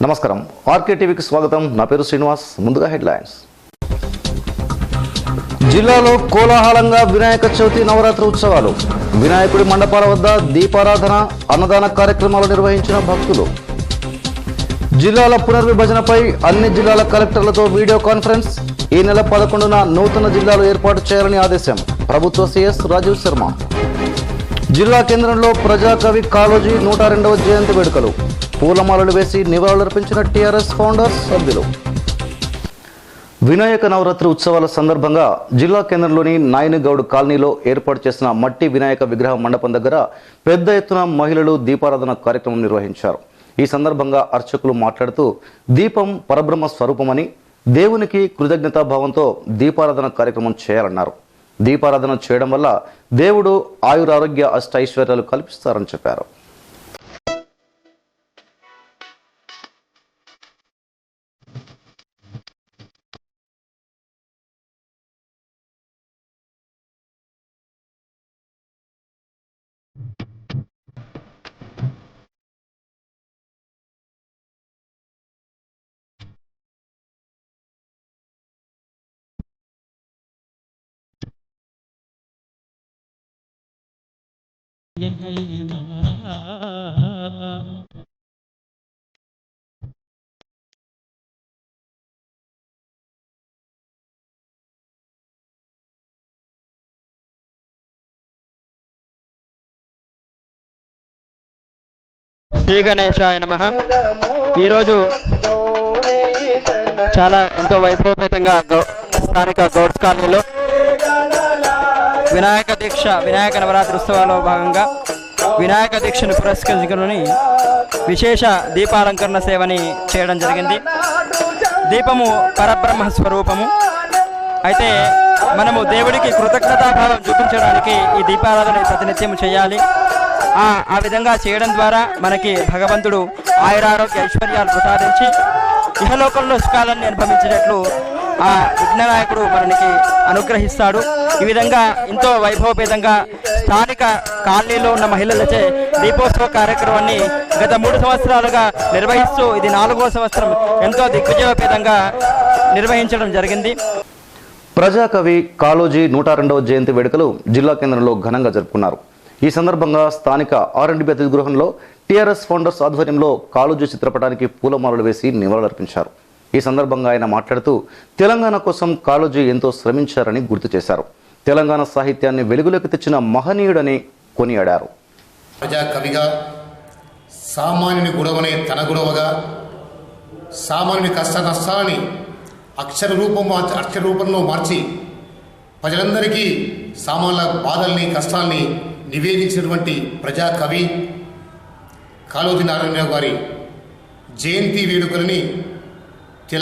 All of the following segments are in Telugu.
నమస్కారం ఆర్కే టీవీకి స్వాగతం. నా పేరు శ్రీనివాస్. ముందుగా హెడ్లైన్స్. జిల్లాలో కోలాహలంగా వినాయక చవితి నవరాత్రి ఉత్సవాలు. వినాయకుడి మండపాల వద్ద దీపారాధన, అన్నదాన కార్యక్రమాలు నిర్వహించిన భక్తులు. జిల్లాల పునర్విభజనపై అన్ని జిల్లాల కలెక్టర్లతో వీడియో కాన్ఫరెన్స్. ఈ నెల 11న నూతన జిల్లాలు ఏర్పాటు చేయాలని ఆదేశం. ప్రభుత్వ సీఎస్ రాజీవ్ శర్మ. జిల్లా కేంద్రంలో ప్రజాకవి కాళోజీ 102వ జయంతి వేడుకలు. పూలమాలలు వేసి నివాళులర్పించిన టీఆర్ఎస్ ఫౌండర్స్ సభ్యులు. వినాయక నవరాత్రి ఉత్సవాల సందర్భంగా జిల్లా కేంద్రంలోని నాయనగౌడ్ కాలనీలో ఏర్పాటు చేసిన మట్టి వినాయక విగ్రహ మండపం దగ్గర పెద్ద ఎత్తున మహిళలు దీపారాధన కార్యక్రమం నిర్వహించారు. ఈ సందర్భంగా అర్చకులు మాట్లాడుతూ దీపం పరబ్రహ్మ స్వరూపమని, దేవునికి కృతజ్ఞతాభావంతో దీపారాధన కార్యక్రమం చేయాలన్నారు. దీపారాధన చేయడం వల్ల దేవుడు ఆయురారోగ్య అష్టైశ్వర్యాలు కల్పిస్తారని చెప్పారు. శ్రీ గణేశాయ నమః. ఈరోజు చాలా ఎంతో వైభవపేతంగా స్థానిక గౌడ్స్ కాలనీలో వినాయక నవరాత్రి ఉత్సవాల్లో భాగంగా వినాయక దీక్షను పురస్కరించుకుని విశేష దీపాలంకరణ సేవని చేయడం జరిగింది. దీపము పరబ్రహ్మ స్వరూపము. అయితే మనము దేవుడికి కృతజ్ఞతాభావం చూపించడానికి ఈ దీపారాధన ప్రతినిత్యం చేయాలి. ఆ విధంగా చేయడం ద్వారా మనకి భగవంతుడు ఆయురారోగ్య ఐశ్వర్యాలు ప్రసాదించి ఇహలోకంలో సుఖాలన్నీ అనుభవించినట్లు ఆ విఘ్ననాయకుడు మనకి అనుగ్రహిస్తాడు. ఈ విధంగా ఎంతో వైభవపేతంగా స్థానిక కాలనీలో ఉన్న మహిళలచే దీపోత్సవ కార్యక్రమాన్ని గత 3 సంవత్సరాలుగా నిర్వహిస్తూ ఇది 4వ సంవత్సరం ఎంతో దిగ్విజయపేతంగా నిర్వహించడం జరిగింది. ప్రజాకవి కాళోజీ 102వ జయంతి వేడుకలు జిల్లా కేంద్రంలో ఘనంగా జరుపుకున్నారు. ఈ సందర్భంగా స్థానిక R&B అతిథి గృహంలో టీఆర్ఎస్ ఫౌండర్స్ ఆధ్వర్యంలో కాళోజీ చిత్రపటానికి పూలమాలలు వేసి నివాళులర్పించారు. ఈ సందర్భంగా ఆయన మాట్లాడుతూ తెలంగాణ కోసం కాళోజీ ఎంతో శ్రమించారని గుర్తు చేశారు. తెలంగాణ సాహిత్యాన్ని వెలుగులోకి తెచ్చిన మహనీయుడని కొనియాడారు. ప్రజాకవిగా, సామాన్యుని గుడవనే తన గుడవగా, సామాన్యుని కష్ట నష్టాలని అక్షర రూపంలో మార్చి ప్రజలందరికీ సామాన్యుల బాధల్ని కష్టాల్ని నివేదించినటువంటి ప్రజాకవి కాళోజీ నారాయణరావు గారి జయంతి వేడుకలని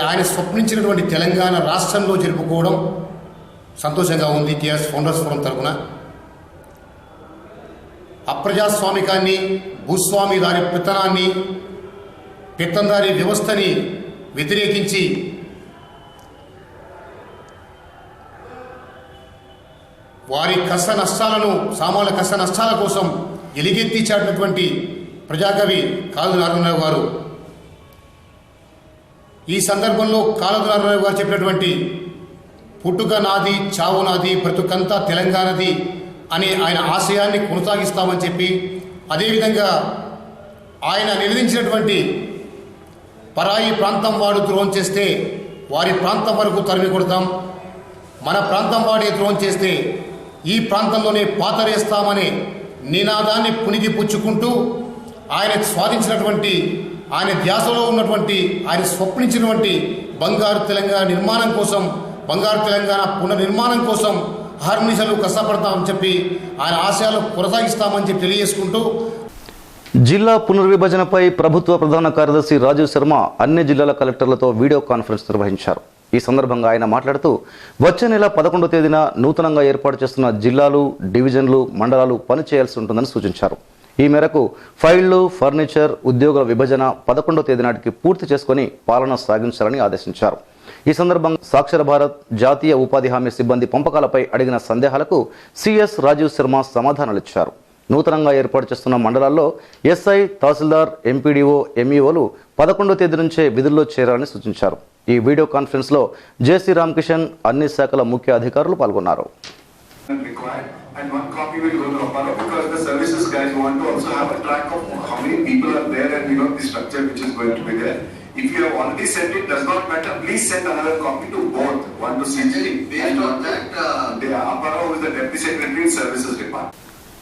ఆయన స్వప్నించినటువంటి తెలంగాణ రాష్ట్రంలో జరుపుకోవడం సంతోషంగా ఉంది. టీఆర్ఎస్ ఫౌండర్స్ ఫోరం తరఫున అప్రజాస్వామికాన్ని, భూస్వామి దారి పెత్తందారి వ్యవస్థని వ్యతిరేకించి వారి కష్ట నష్టాలను, సామాన్య కష్ట నష్టాల కోసం ఎలుగెత్తి చాటినటువంటి ప్రజాకవి కాళోజీ నారాయణరావు గారు. ఈ సందర్భంలో కాళోజీ నారాయణరావు గారు చెప్పినటువంటి పుట్టుక నాది, చావు నాది, బ్రతుకంతా తెలంగాణది అనే ఆయన ఆశయాన్ని కొనసాగిస్తామని చెప్పి, అదేవిధంగా ఆయన నిలదించినటువంటి పరాయి ప్రాంతం వాడు ద్రోహం చేస్తే వారి ప్రాంతం వరకు తరిమి కొడతాం, మన ప్రాంతం వాడే ద్రోహం చేస్తే ఈ ప్రాంతంలోనే పాతరేస్తామనే నినాదాన్ని పుణికి పుచ్చుకుంటూ ఆయన స్వాధించినటువంటి, ఆయన ధ్యాసలో ఉన్నటువంటి, ఆయన స్వప్నించినటువంటి బంగారు తెలంగాణ నిర్మాణం కోసం, బంగారు తెలంగాణ పునర్నిర్మాణం కోసం అహర్నిశలు కష్టపడతామని చెప్పి ఆయన ఆశయాలు కొనసాగిస్తామని చెప్పి తెలియజేసుకుంటూ జిల్లా పునర్విభజనపై ప్రభుత్వ ప్రధాన కార్యదర్శి రాజీవ్ శర్మ అన్ని జిల్లాల కలెక్టర్లతో వీడియో కాన్ఫరెన్స్ నిర్వహించారు. ఈ సందర్భంగా ఆయన మాట్లాడుతూ వచ్చే నెల 11వ తేదీన నూతనంగా ఏర్పాటు చేస్తున్న జిల్లాలు, డివిజన్లు, మండలాలు పనిచేయాల్సి ఉంటుందని సూచించారు. ఈ మేరకు ఫైళ్లు, ఫర్నిచర్, ఉద్యోగుల విభజన 11వ తేదీ నాటికి పూర్తి చేసుకుని పాలన సాగించాలని ఆదేశించారు. ఈ సందర్భంగా సాక్షర భారత్, జాతీయ ఉపాధి హామీ సిబ్బంది పంపకాలపై అడిగిన సందేహాలకు సీఎస్ రాజీవ్ శర్మ సమాధానాలిచ్చారు. నూతనంగా ఏర్పాటు చేస్తున్న మండలాల్లో ఎస్ఐ, తహసీల్దార్, ఎంపీడీఓ, ఎంఈఓలు 11వ తేదీ నుంచే విధుల్లో చేరాలని సూచించారు. ఈ వీడియో కాన్ఫరెన్స్లో జేసీ రామకిషన్, అన్ని శాఖల ముఖ్య అధికారులు పాల్గొన్నారు. And one copy will go to Apollo because the services guys want to also have a track of how many people are there and the structure which is going to be there. If you have already sent it, does not matter. Please send another copy to both. One to CG and Apollo is the Deputy Secretary Services Department.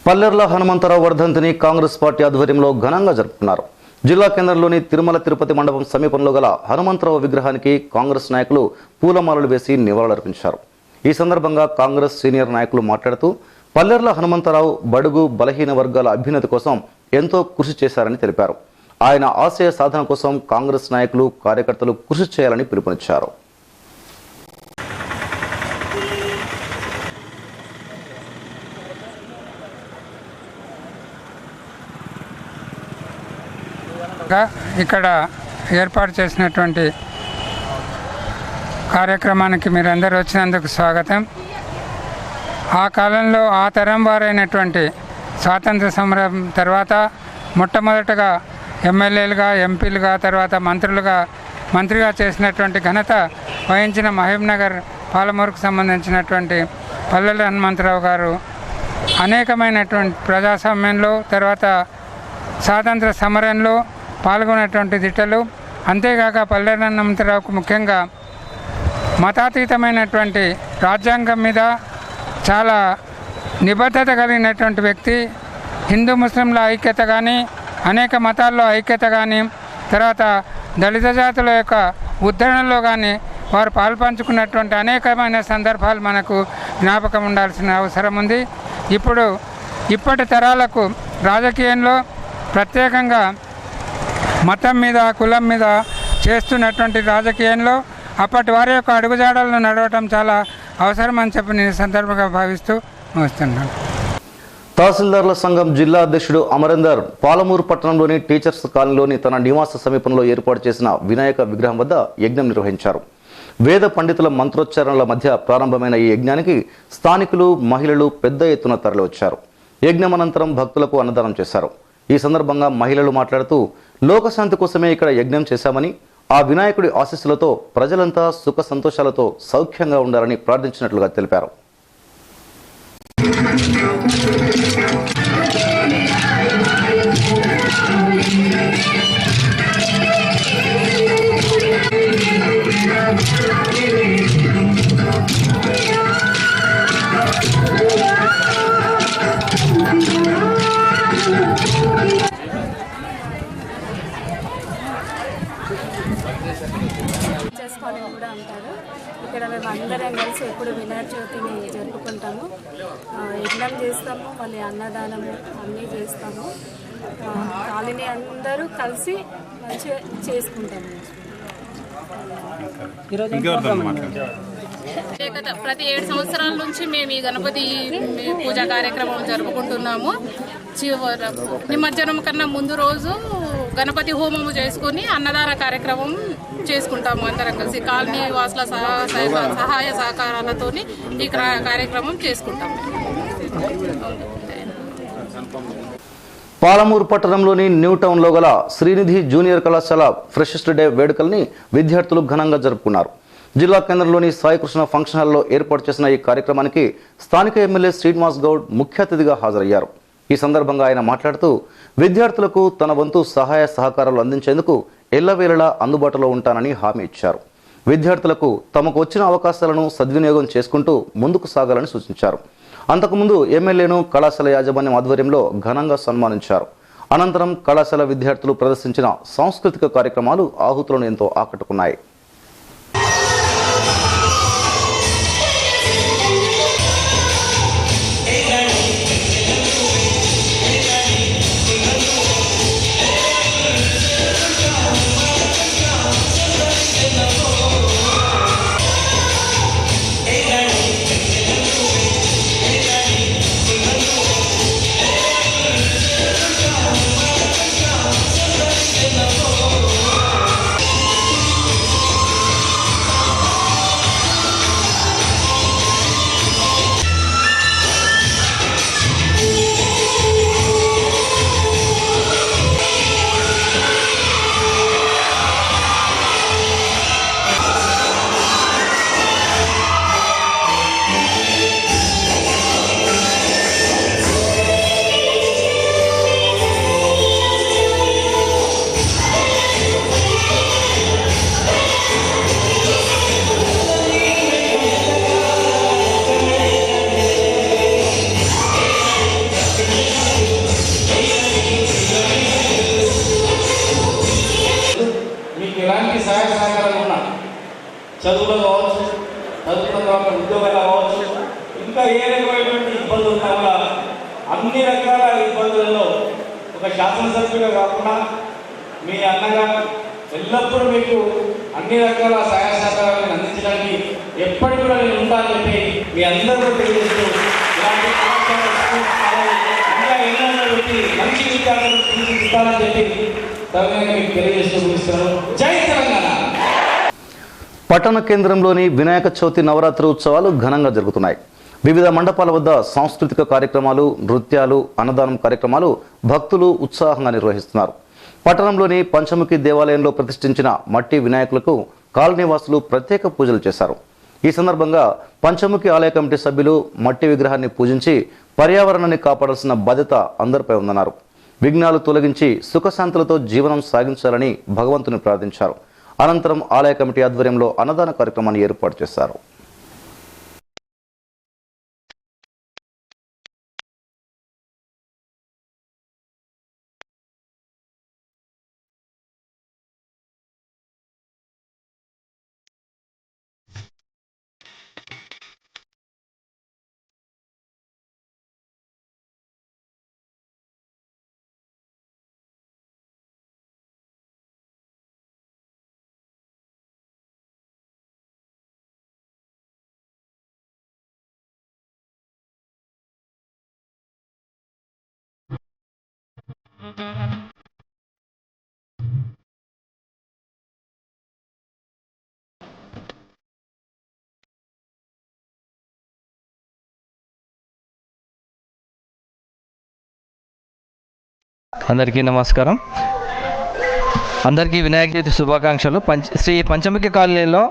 Pallerla Hanumantharao వర్ధంతిని కాంగ్రెస్ పార్టీ ఆధ్వర్యంలో ఘనంగా జరుపుకున్నారు. జిల్లా కేంద్రంలోని తిరుమల తిరుపతి మండపం సమీపంలో గల హనుమంతరావు విగ్రహానికి కాంగ్రెస్ నాయకులు పూలమాలలు వేసి నివాళులర్పించారు. ఈ సందర్భంగా కాంగ్రెస్ సీనియర్ నాయకులు మాట్లాడుతూ పల్లెర్ల హనుమంతరావు బడుగు బలహీన వర్గాల అభ్యున్నతి కోసం ఎంతో కృషి చేశారని తెలిపారు. ఆయన ఆశయ సాధన కోసం కాంగ్రెస్ నాయకులు, కార్యకర్తలు కృషి చేయాలని పిలుపునిచ్చారు. ఇక్కడ ఏర్పాటు చేసినటువంటి కార్యక్రమానికి మీరందరూ వచ్చినందుకు స్వాగతం. ఆ కాలంలో ఆ తరం వారైనటువంటి స్వాతంత్ర సమరం తర్వాత మొట్టమొదటగా ఎమ్మెల్యేలుగా, ఎంపీలుగా, తర్వాత మంత్రిగా చేసినటువంటి ఘనత వహించిన మహబూబ్నగర్ పాలమూరుకు సంబంధించినటువంటి పల్లెల హనుమంతరావు గారు అనేకమైనటువంటి ప్రజాస్వామ్యంలో, తర్వాత స్వాతంత్ర సమరంలో పాల్గొనేటువంటి దిట్టలు. అంతేగాక పల్లెల హనుమంతరావుకు ముఖ్యంగా మతాతీతమైనటువంటి రాజ్యాంగం మీద చాలా నిబద్ధత కలిగినటువంటి వ్యక్తి. హిందూ ముస్లింల ఐక్యత కానీ, అనేక మతాల్లో ఐక్యత కానీ, తర్వాత దళిత జాతుల యొక్క ఉద్ధరణలో కానీ వారు పాల్పంచుకున్నటువంటి అనేకమైన సందర్భాలు మనకు జ్ఞాపకం ఉండాల్సిన అవసరం ఉంది. ఇప్పటి తరాలకు రాజకీయంలో ప్రత్యేకంగా మతం మీద, కులం మీద చేస్తున్నటువంటి రాజకీయంలో అప్పటి వారి యొక్క అడుగుజాడలను నడవటం చాలా అవసరం అని చెప్పి నేను సందర్భంగా భావిస్తూ వస్తున్నాను. తహసీల్దార్ల సంఘం జిల్లా అధ్యక్షుడు అమరేందర్ పాలమూరు పట్టణంలోని టీచర్స్ కాలనీలోని తన నివాస సమీపంలో ఏర్పాటు చేసిన వినాయక విగ్రహం వద్ద యజ్ఞం నిర్వహించారు. వేద పండితుల మంత్రోచ్చారణల మధ్య ప్రారంభమైన ఈ యజ్ఞానికి స్థానికులు, మహిళలు పెద్ద ఎత్తున తరలివచ్చారు. యజ్ఞం అనంతరం భక్తులకు అన్నదానం చేశారు. ఈ సందర్భంగా మహిళలు మాట్లాడుతూ లోకశాంతి కోసమే ఇక్కడ యజ్ఞం చేశామని, ఆ వినాయకుడి ఆశీస్సులతో ప్రజలంతా సుఖ సంతోషాలతో సౌఖ్యంగా ఉండాలని ప్రార్థించినట్లుగా తెలిపారు. చేసుకోవాలని కూడా అంటారు. ఇక్కడ మేము అందరం కలిసి ఎప్పుడు వినాయక చవితిని జరుపుకుంటాము. యజ్ఞం చేస్తాము, మళ్ళీ అన్నదానము అన్నీ చేస్తాము. కాలనీ అందరూ కలిసి మంచిగా చేసుకుంటాము. ప్రతి 7 సంవత్సరాల నుంచి మేము ఈ గణపతి పూజా కార్యక్రమం జరుపుకుంటున్నాము. నిమజ్జనం కన్నా ముందు రోజు గణపతి హోమము చేసుకుని అన్నదాన కార్యక్రమం చేసుకుంటాము. అందరం కలిసి కాలనీ వాసుల సహాయ సహకారాలతో ఈ కార్యక్రమం చేసుకుంటాము. పాలమూరు పట్టణంలోని న్యూ టౌన్లో గల శ్రీనిధి జూనియర్ కళాశాల ఫ్రెషెస్ట్ డే వేడుకల్ని విద్యార్థులు ఘనంగా జరుపుకున్నారు. జిల్లా కేంద్రంలోని సాయికృష్ణ ఫంక్షన్ హాల్లో ఏర్పాటు చేసిన ఈ కార్యక్రమానికి స్థానిక ఎమ్మెల్యే శ్రీనివాస్ గౌడ్ ముఖ్య అతిథిగా హాజరయ్యారు. ఈ సందర్భంగా ఆయన మాట్లాడుతూ విద్యార్థులకు తన వంతు సహాయ సహకారాలు అందించేందుకు ఎల్లవేళలా అందుబాటులో ఉంటానని హామీ ఇచ్చారు. విద్యార్థులకు తమకు వచ్చిన అవకాశాలను సద్వినియోగం చేసుకుంటూ ముందుకు సాగాలని సూచించారు. అంతకుముందు ఎమ్మెల్యేను కళాశాల యాజమాన్యం ఆధ్వర్యంలో ఘనంగా సన్మానించారు. అనంతరం కళాశాల విద్యార్థులు ప్రదర్శించిన సాంస్కృతిక కార్యక్రమాలు ఆహుతులను ఎంతో ఆకట్టుకున్నాయి. మీకు ఎలాంటి సహాయ సహకారాలు ఉన్నా చదువులో కావచ్చు, చదువుకున్న తర్వాత ఉద్యోగాలు కావచ్చు, ఇంకా ఏ రకమైనటువంటి ఇబ్బందులు ఉన్నా కూడా అన్ని రకాల ఇబ్బందులలో ఒక శాసనసభ్యుగా కాకుండా మీ అన్నగా ఎల్లప్పుడూ మీకు అన్ని రకాల సహాయ సహకారాలను అందించడానికి ఎప్పటికీ కూడా నేను ఉంటానని చెప్పి మీ అందరికీ తెలియజేస్తూ ఇలాంటి ఇంకా ఎన్నో పెట్టి మంచి విద్యార్థులను తీర్చిదిద్దాలని చెప్పి తగినంగా మీకు తెలియజేస్తూ ముగిస్తున్నాను. జై తెలంగాణ. పట్టణ కేంద్రంలోని వినాయక చవితి నవరాత్రి ఉత్సవాలు ఘనంగా జరుగుతున్నాయి. వివిధ మండపాల వద్ద సాంస్కృతిక కార్యక్రమాలు, నృత్యాలు, అన్నదానం కార్యక్రమాలు భక్తులు ఉత్సాహంగా నిర్వహిస్తున్నారు. పట్టణంలోని పంచముఖి దేవాలయంలో ప్రతిష్ఠించిన మట్టి వినాయకులకు కాలనీవాసులు ప్రత్యేక పూజలు చేశారు. ఈ సందర్భంగా పంచముఖి ఆలయ కమిటీ సభ్యులు మట్టి విగ్రహాన్ని పూజించి పర్యావరణాన్ని కాపాడాల్సిన బాధ్యత అందరిపై ఉందన్నారు. విఘ్నాలు తొలగించి సుఖశాంతులతో జీవనం సాగించాలని భగవంతుని ప్రార్థించారు. అనంతరం ఆలయ కమిటీ ఆధ్వర్యంలో అన్నదాన కార్యక్రమాన్ని ఏర్పాటు చేశారు. అందరికీ నమస్కారం. అందరికీ వినాయక చవితి శుభాకాంక్షలు. శ్రీ పంచముఖి కాలనీలో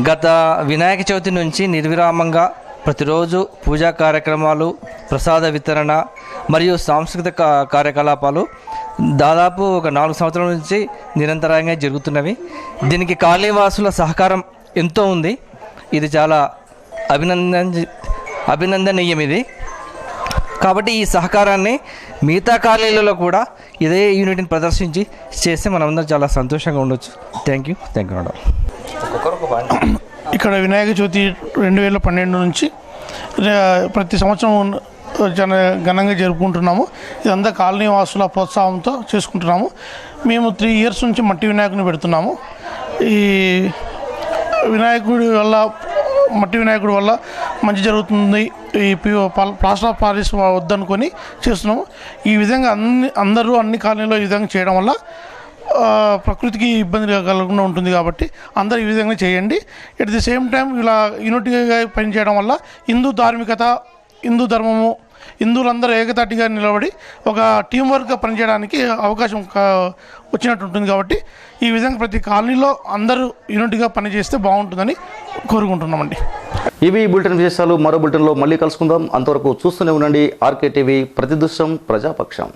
గత వినాయక చవితి నుంచి నిర్విరామంగా ప్రతిరోజు పూజా కార్యక్రమాలు, ప్రసాద వితరణ మరియు సాంస్కృతిక కార్యకలాపాలు దాదాపు ఒక 4 సంవత్సరాల నుంచి నిరంతరంగా జరుగుతున్నవి. దీనికి కాలనీవాసుల సహకారం ఎంతో ఉంది. ఇది చాలా అభినందనీయం ఇది. కాబట్టి ఈ సహకారాన్ని మిగతా కాలనీలలో కూడా ఇదే యూనిట్ని ప్రదర్శించి చేస్తే మనమందరం చాలా సంతోషంగా ఉండొచ్చు. Thank you madam. ఇక్కడ వినాయక చవితి 2012 నుంచి ప్రతి సంవత్సరం చాలా ఘనంగా జరుపుకుంటున్నాము. ఇదంతా కాలనీ వాసుల ప్రోత్సాహంతో చేసుకుంటున్నాము. మేము 3 ఇయర్స్ నుంచి మట్టి వినాయకుని పెడుతున్నాము. ఈ మట్టి వినాయకుడి వల్ల మంచి జరుగుతుంది. ఈ ప్లాస్టర్ ఆఫ్ పారిస్ వద్దనుకొని చేస్తున్నాము. ఈ విధంగా అన్ని కాలనీలో ఈ విధంగా చేయడం వల్ల ప్రకృతికి ఇబ్బంది కలగకుండా ఉంటుంది. కాబట్టి అందరూ ఈ విధంగా చేయండి. ఎట్ ది సేమ్ టైం ఇలా యూనిటీగా పనిచేయడం వల్ల హిందూ ధార్మికత, హిందూ ధర్మము, హిందువులందరూ ఏకతాటిగా నిలబడి ఒక టీం వర్క్గా పనిచేయడానికి అవకాశం వచ్చినట్టు ఉంటుంది. కాబట్టి ఈ విధంగా ప్రతి కాలనీలో అందరూ యూనిట్గా పనిచేస్తే బాగుంటుందని కోరుకుంటున్నామండి. ఇవి బులెటిన్ విశేషాలు. మరో బులెటిన్లో మళ్ళీ కలుసుకుందాం. అంతవరకు చూస్తూనే ఉండండి ఆర్కే టీవీ, ప్రతిదృశ్యం ప్రజాపక్షం.